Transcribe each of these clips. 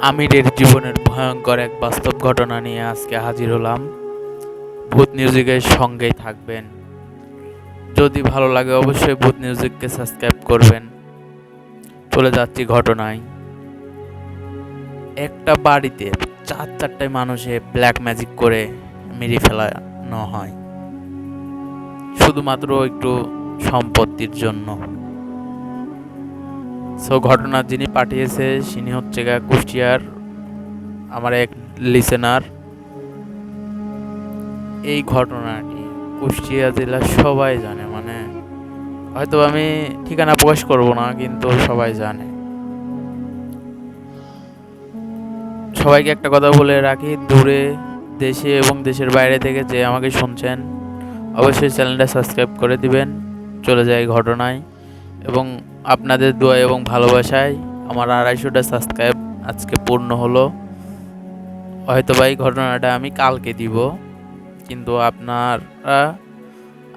আমিরের জীবনের ভয়ঙ্কর এক বাস্তব ঘটনা নিয়ে আজকে হাজির হলাম। ভূত মিউজিকের সঙ্গেই থাকবেন। যদি ভালো লাগে অবশ্যই ভূত মিউজিককে সাবস্ক্রাইব করবেন। চলে যাচ্ছি ঘটনায়। একটা বাড়িতে চারটে মানুষে ব্ল্যাক ম্যাজিক করে মেরে ফেলানো হয়, শুধুমাত্র একটু সম্পত্তির জন্য। ঘটনা যিনি পাঠিয়েছে তিনি হচ্ছে কুষ্টিয়ার আমার এক লিসেনার। এই ঘটনাটি কুষ্টিয়া জেলার সবাই জানে, হয়তো আমি ঠিকানা প্রকাশ করব না, কিন্তু সবাই জানে। সবাইকে একটা কথা বলে রাখি, দূরে দেশে এবং দেশের বাইরে থেকে যে আমাকে শুনছেন অবশ্যই চ্যানেলটা সাবস্ক্রাইব করে দিবেন। চলে যায় ঘটনায়, এবং আপনাদের দোয়া এবং ভালোবাসায় আমার 250টা সাবস্ক্রাইব আজকে পূর্ণ হলো। হয়তো এই ঘটনাটা আমি কালকে দিব, কিন্তু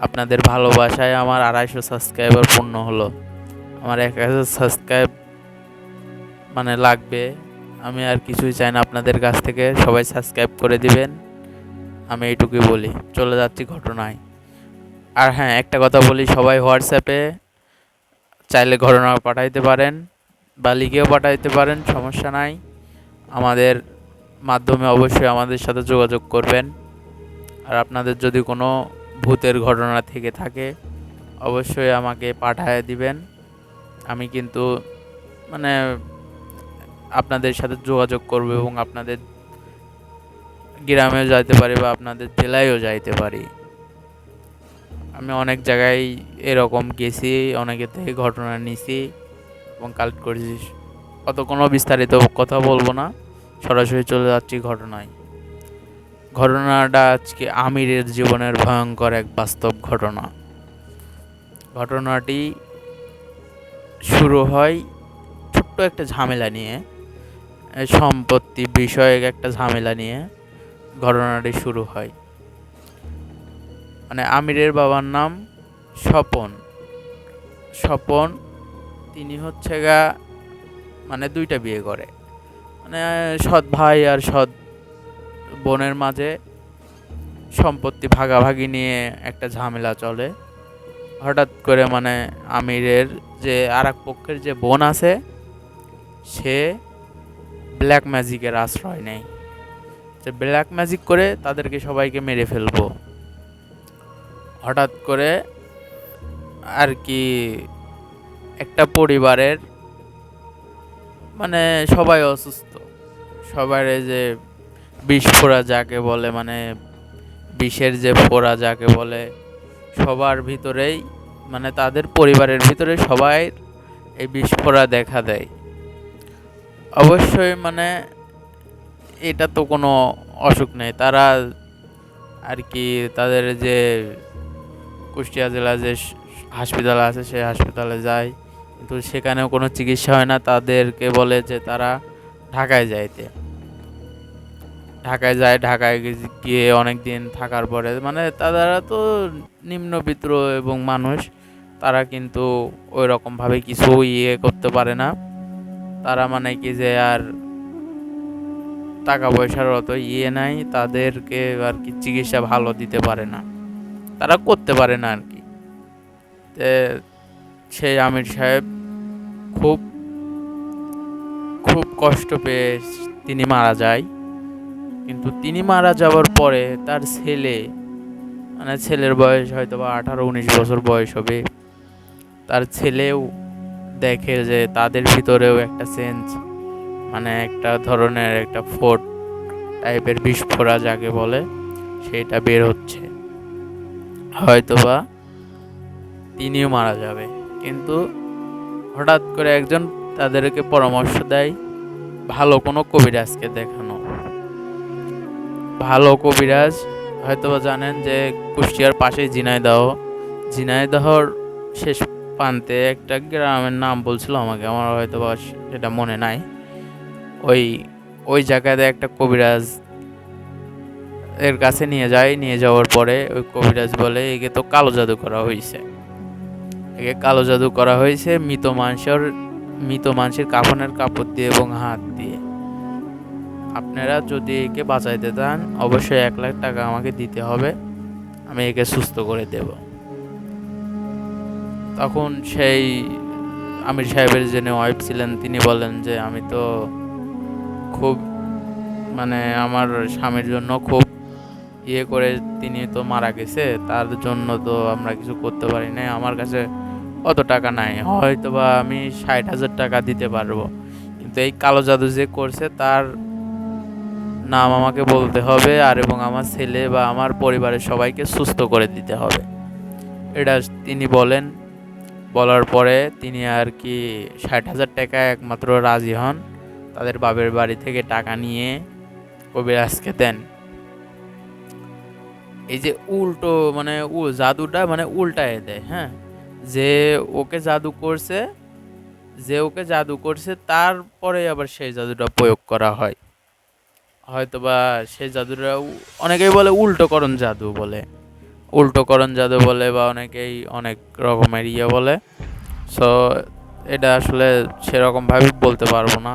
আপনাদের ভালোবাসায় আমার 250 সাবস্ক্রাইবার পূর্ণ হলো। আমার 1000 সাবস্ক্রাইব লাগবে। আমি আর কিছুই চাই না আপনাদের কাছ থেকে, সবাই সাবস্ক্রাইব করে দিবেন। আমি এইটুকুই বলি। চলে যাচ্ছি ঘটনায়। আর হ্যাঁ, একটা কথা বলি, সবাই হোয়াটসঅ্যাপে চাইলে ঘটনা পাঠাইতে পারেন বা লিখেও পাঠাইতে পারেন, সমস্যা নাই। আমাদের মাধ্যমে অবশ্যই আমাদের সাথে যোগাযোগ করবেন। আর আপনাদের যদি কোনো ভূতের ঘটনা থেকে থাকে অবশ্যই আমাকে পাঠিয়ে দিবেন। আমি কিন্তু আপনাদের সাথে যোগাযোগ করব এবং আপনাদের গ্রামেও যাইতে পারি বা আপনাদের জেলায়ও যাইতে পারি। আমি অনেক জায়গায় এরকম গেছি, অনেকের থেকে ঘটনা নিছি এবং কালেক্ট করেছি। কোনো বিস্তারিত কথা বলবো না, সরাসরি চলে যাচ্ছি ঘটনায়। ঘটনাটা আজকে আমিরের জীবনের ভয়ঙ্কর এক বাস্তব ঘটনা। ঘটনাটি শুরু হয় ছোট্ট একটা ঝামেলা নিয়ে, সম্পত্তি বিষয়ক একটা ঝামেলা নিয়ে ঘটনাটি শুরু হয়। আমিরের বাবার নাম স্বপন। তিনি হচ্ছে দুইটা বিয়ে করে, সৎ ভাই আর সৎ বোনের মাঝে সম্পত্তি ভাগাভাগি নিয়ে একটা ঝামেলা চলে। হঠাৎ করে আমিরের যে আর এক পক্ষের যে বোন আছে, সে ব্ল্যাক ম্যাজিকের আশ্রয় নেয়, যে ব্ল্যাক ম্যাজিক করে তাদেরকে সবাইকে মেরে ফেলবো। হঠাৎ করে আর কি একটা পরিবারের সবাই অসুস্থ, সবার যে বিষ ফোড়া যাকে বলে, বিষের যে ফোড়া যাকে বলে, সবার ভিতরেই তাদের পরিবারের ভিতরে সবাই এই বিষ ফোড়া দেখা দেয়। অবশ্যই এটা তো কোনো অসুখ নেই, তারা আর কি তাদের যে কুষ্টিয়া জেলা যে হাসপাতাল আছে সেই হাসপাতালে যায়, কিন্তু সেখানেও কোনো চিকিৎসা হয় না। তাদেরকে বলে যে তারা ঢাকায় যায়। ঢাকায় গিয়ে অনেক দিন থাকার পরে তারা তো নিম্নবিত্ত এবং মানুষ, তারা কিন্তু ওই রকমভাবে কিছু করতে পারে না। তারা কি যে আর টাকা পয়সার অত নাই, তাদেরকে আর কি চিকিৎসা ভালো দিতে পারে না, তারা করতে পারে না আর কি। সেই আমির সাহেব খুব খুব কষ্ট পেয়ে তিনি মারা যায়। কিন্তু তিনি মারা যাওয়ার পরে তার ছেলের বয়স হয়তো বা 18-19 বছর বয়স হবে। তার ছেলেও দেখে যে তাদের ভিতরেও একটা চেঞ্জ, একটা ধরনের একটা ফোট টাইপের বিস্ফোরা যাকে বলে সেটা বের হচ্ছে, হয়তোবা তিনিও মারা যাবে। কিন্তু হঠাৎ করে একজন তাদেরকে পরামর্শ দেয় ভালো কোনো কবিরাজকে দেখানো। ভালো কবিরাজ হয়তোবা জানেন যে কুষ্টিয়ার পাশেই ঝিনাইদহর শেষ প্রান্তে একটা গ্রামের নাম বলছিল আমাকে, আমার হয়তোবা সেটা মনে নাই। ওই জায়গাতে একটা কবিরাজ এর কাছে নিয়ে যাওয়ার পরে ওই কবিরাজ বলে একে তো কালো জাদু করা হয়েছে, মৃত মানুষের কাফনের কাপড় দিয়ে এবং হাত দিয়ে। আপনারা যদি একে বাঁচাইতে চান অবশ্যই 1 লাখ টাকা আমাকে দিতে হবে, আমি একে সুস্থ করে দেব। তখন সেই আমির সাহেবের যিনি ওয়াইফ ছিলেন তিনি বলেন যে আমি তো খুব মানে আমার স্বামীর জন্য খুব ইয়ে করে তিনি তো মারা গেছে, তার জন্য তো আমরা কিছু করতে পারি না, আমার কাছে অত টাকা নাই, হয়তো বা আমি 60,000 টাকা দিতে পারবো, কিন্তু এই কালো জাদু যে করছে তার নাম আমাকে বলতে হবে আর এবং আমার ছেলে বা আমার পরিবারের সবাইকে সুস্থ করে দিতে হবে। এটা তিনি বলেন। বলার পরে তিনি আর কি 60,000 টাকা একমাত্র রাজি হন, তাদের বাপের বাড়ি থেকে টাকা নিয়ে কবিরাজকে দেন। এই যে উল্টো মানে জাদুটা মানে উল্টায় দেয়, হ্যাঁ, যে ওকে জাদু করছে, তারপরে আবার সেই জাদুটা প্রয়োগ করা হয়। হয়তোবা সেই জাদুটা অনেকেই বলে উল্টোকরণ জাদু বলে বা অনেকেই অনেক রকমের বলে। সো এটা আসলে সেরকমভাবে বলতে পারবো না।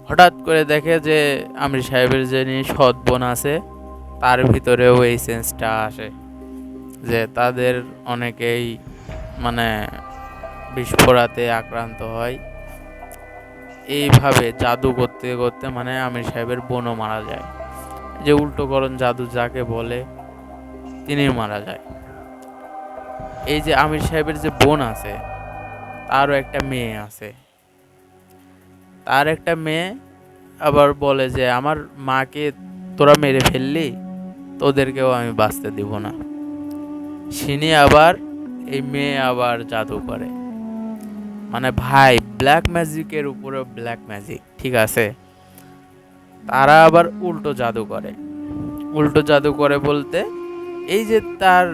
হঠাৎ করে দেখে যে আমির সাহেবের যিনি সৎ বোন আছে তার ভিতরেও এই সেন্সটা আসে যে তাদের অনেকেই মানে বিস্ফোরাতে আক্রান্ত হয়। এইভাবে জাদু করতে করতে মানে আমির সাহেবের বোনও মারা যায়, যে উল্টোকরণ জাদু যাকে বলে তিনি মারা যায়। এই যে আমির সাহেবের যে বোন আছে তারও একটা মেয়ে আছে, তার একটা মেয়ে আবার বলে যে আমার মাকে তোরা মেরে ফেললি, তোদেরকেও আমি বাঁচতে দিব না। সিনি আবার এই মেয়ে আবার জাদু করে, মানে ভাই ব্ল্যাক ম্যাজিকের উপরে ব্ল্যাক ম্যাজিক, ঠিক আছে। তারা আবার উল্টো জাদু করে বলতে এই যে তার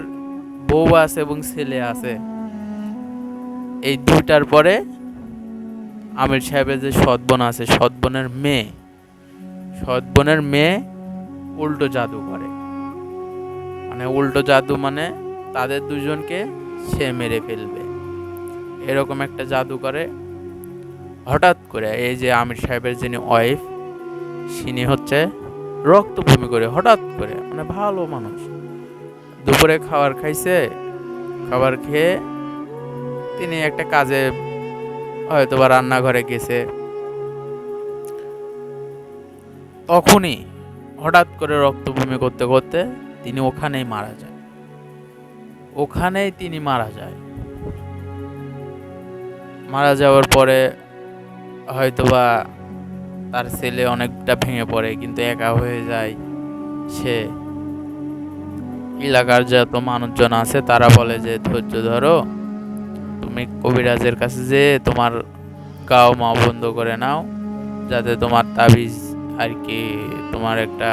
বউ আছে এবং ছেলে আছে, এই দুইটার পরে আমির সাহেবের যে সৎ বোন আছে সৎ বোনের মেয়ে উল্টো জাদু করে, মানে উল্টো জাদু মানে তাদের দুজনকে সে মেরে ফেলবে, এরকম একটা জাদু করে। হঠাৎ করে এই যে আমির সাহেবের যিনি ওয়াইফ তিনি হচ্ছে রক্ত বমি করে, হঠাৎ করে, মানে ভালো মানুষ, দুপুরে খাবার খাইছে, খাবার খেয়ে তিনি একটা কাজে হয়তো বা রান্নাঘরে গেছে, তখনই হঠাৎ করে রক্ত বমি করতে করতে তিনি ওখানেই মারা যায়। মারা যাওয়ার পরে হয়তোবা তার ছেলে অনেকটা ভেঙে পড়ে, কিন্তু একা হয়ে যায় সে। এলাকার যত মানুষজন আছে তারা বলে যে ধৈর্য ধরো, তুমি কবিরাজের কাছে যে তোমার গাও মা বন্ধ করে নাও, যাতে তোমার তাবিজ আর কি তোমার একটা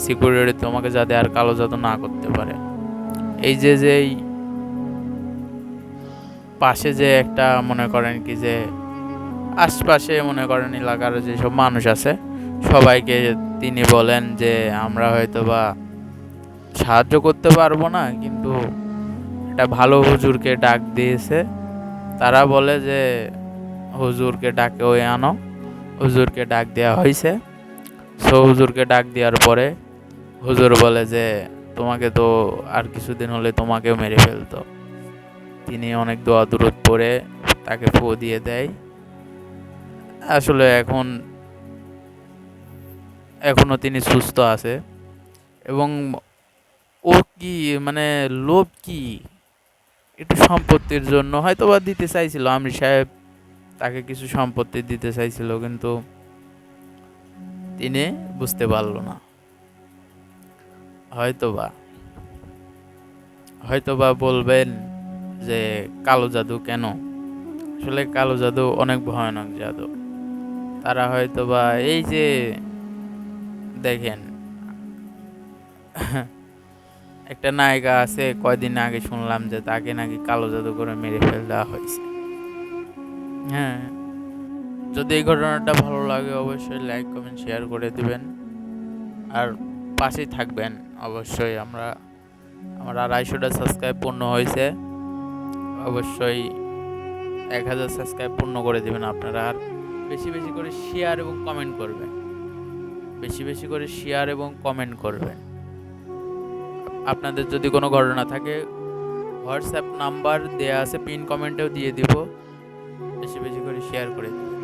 সিকিউরিটি তোমাকে যাতে আর কালো জাদু না করতে পারে। এই যে পাশে যে একটা মনে করেন কি যে আশপাশে মনে করেন এলাকার যেসব মানুষ আছে সবাইকে তিনি বলেন যে আমরা হয়তো বা সাহায্য করতে পারবো না, কিন্তু একটা ভালো হুজুরকে ডাক দিয়েছে। তারা বলে যে হুজুরকে ডাকে ওই আনো, হুজুরকে ডাক দেওয়া হয়েছে। সো হুজুরকে ডাক দেওয়ার পরে হুজুর বলে যে তোমাকে তো আর কিছুদিন হলে তোমাকেও মেরে ফেলতো। তিনি অনেক দোয়া দুরূদ পড়ে তাকে ফু দিয়ে দেয়। আসলে এখনো তিনি সুস্থ আছে, এবং ও কি মানে লোভ কি একটু সম্পত্তির জন্য হয়তো বা দিতে চাইছিল, আমির সাহেব তাকে কিছু সম্পত্তি দিতে চাইছিল, কিন্তু তিনি বুঝতে পারলো না। হয়তোবা বলবেন যে কালো জাদু কেন, আসলে কালো জাদু অনেক ভয়ানক জাদু। তারা হয়তোবা এই যে দেখেন একটা নায়িকা আছে, কয়দিন আগে শুনলাম যে তাকে নাকি কালো জাদু করে মেরে ফেলা হয়েছে। হ্যাঁ, যদি এই ঘটনাটা ভালো লাগে অবশ্যই লাইক কমেন্ট শেয়ার করে দিবেন, আর পাশেই থাকবেন অবশ্যই। আমার 250টা সাবস্ক্রাইব পূর্ণ হয়েছে, অবশ্যই 1000 সাবস্ক্রাইব পূর্ণ করে দিবেন আপনারা, আর বেশি বেশি করে শেয়ার এবং কমেন্ট করবেন। বেশি বেশি করে শেয়ার এবং কমেন্ট করবেন। আপনাদের যদি কোনো ঘটনা থাকে হোয়াটসঅ্যাপ নাম্বার দেয়া আছে, পিন কমেন্টেও দিয়ে দিব, বেশি বেশি করে শেয়ার করে দিবেন।